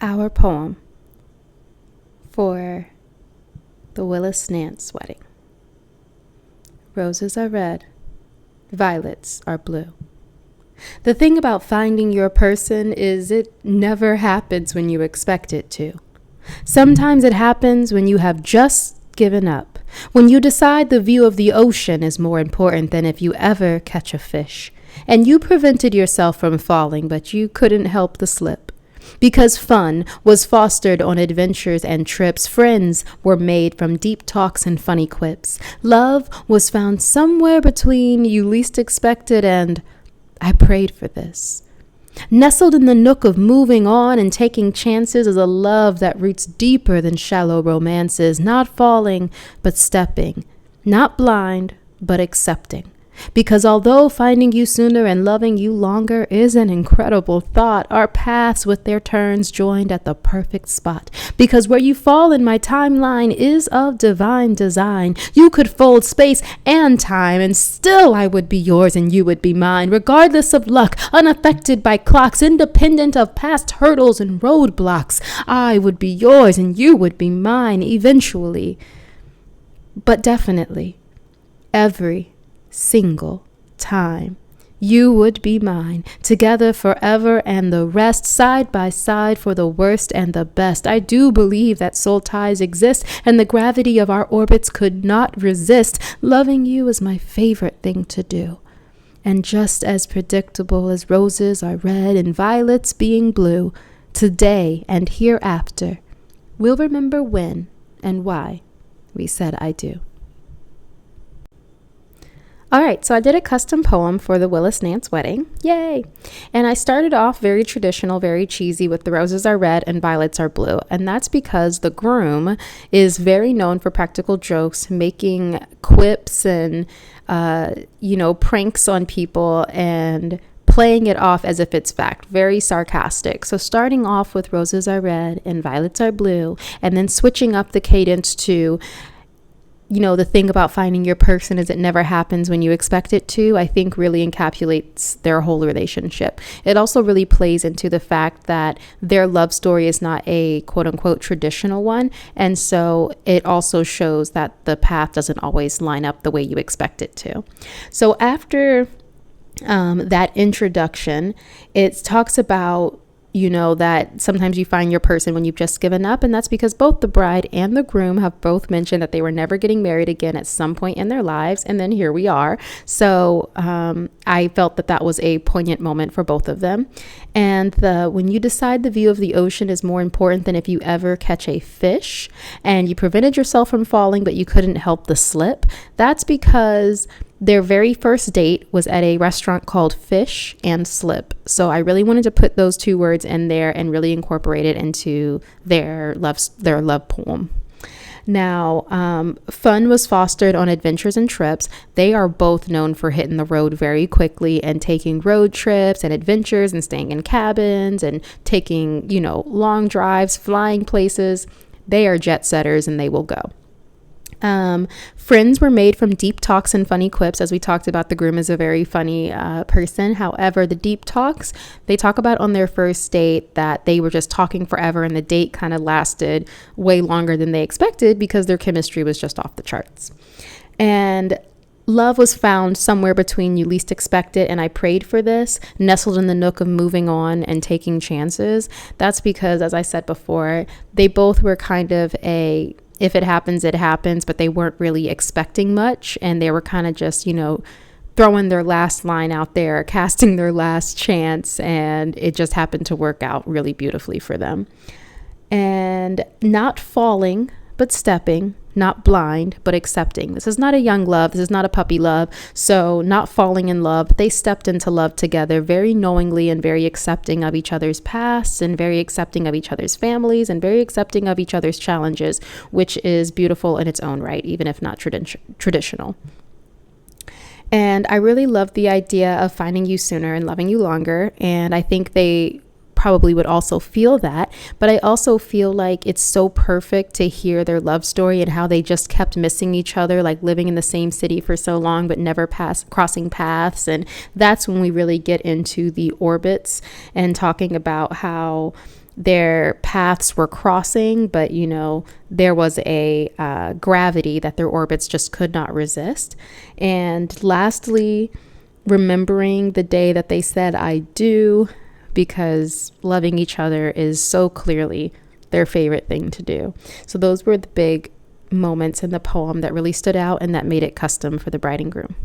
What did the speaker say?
Our poem for the Willis Nance wedding. Roses are red, violets are blue. The thing about finding your person is it never happens when you expect it to. Sometimes it happens when you have just given up, when you decide the view of the ocean is more important than if you ever catch a fish, and you prevented yourself from falling, but you couldn't help the slip. Because fun was fostered on adventures and trips, friends were made from deep talks and funny quips. Love was found somewhere between you least expected and I prayed for this. Nestled in the nook of moving on and taking chances is a love that roots deeper than shallow romances, not falling but stepping, not blind but accepting. Because although finding you sooner and loving you longer is an incredible thought, our paths with their turns joined at the perfect spot. Because where you fall in my timeline is of divine design. You could fold space and time, and still I would be yours and you would be mine, regardless of luck, unaffected by clocks, independent of past hurdles and roadblocks. I would be yours and you would be mine eventually. But definitely, every single time. You would be mine, together forever and the rest, side by side for the worst and the best. I do believe that soul ties exist and the gravity of our orbits could not resist. Loving you is my favorite thing to do. And just as predictable as roses are red and violets being blue, today and hereafter, we'll remember when and why we said I do. All right, so I did a custom poem for the Willis Nance wedding. Yay! And I started off very traditional, very cheesy with the roses are red and violets are blue. And that's because the groom is very known for practical jokes, making quips and, pranks on people and playing it off as if it's fact, very sarcastic. So starting off with roses are red and violets are blue, and then switching up the cadence to the thing about finding your person is it never happens when you expect it to, I think really encapsulates their whole relationship. It also really plays into the fact that their love story is not a quote unquote traditional one. And so it also shows that the path doesn't always line up the way you expect it to. So after that introduction, it talks about that sometimes you find your person when you've just given up. And that's because both the bride and the groom have both mentioned that they were never getting married again at some point in their lives. And then here we are. So I felt that was a poignant moment for both of them. And when you decide the view of the ocean is more important than if you ever catch a fish, and you prevented yourself from falling, but you couldn't help the slip, that's because their very first date was at a restaurant called Fish and Slip. So I really wanted to put those two words in there and really incorporate it into their love poem. Now, fun was fostered on adventures and trips. They are both known for hitting the road very quickly and taking road trips and adventures and staying in cabins and taking, long drives, flying places. They are jet setters and they will go. Friends were made from deep talks and funny quips. As we talked about, the groom is a very funny person. However, the deep talks, they talk about on their first date that they were just talking forever and the date kind of lasted way longer than they expected because their chemistry was just off the charts. And love was found somewhere between you least expect it and I prayed for this, nestled in the nook of moving on and taking chances. That's because, as I said before, they both were kind of if it happens, it happens, but they weren't really expecting much. And they were kind of just, throwing their last line out there, casting their last chance. And it just happened to work out really beautifully for them. And not falling, but stepping, not blind, but accepting. This is not a young love. This is not a puppy love. So not falling in love, they stepped into love together very knowingly and very accepting of each other's pasts and very accepting of each other's families and very accepting of each other's challenges, which is beautiful in its own right, even if not traditional. And I really love the idea of finding you sooner and loving you longer. And I think they probably would also feel that. But I also feel like it's so perfect to hear their love story and how they just kept missing each other, like living in the same city for so long, but never crossing paths. And that's when we really get into the orbits and talking about how their paths were crossing, but there was a gravity that their orbits just could not resist. And lastly, remembering the day that they said I do, because loving each other is so clearly their favorite thing to do. So those were the big moments in the poem that really stood out and that made it custom for the bride and groom.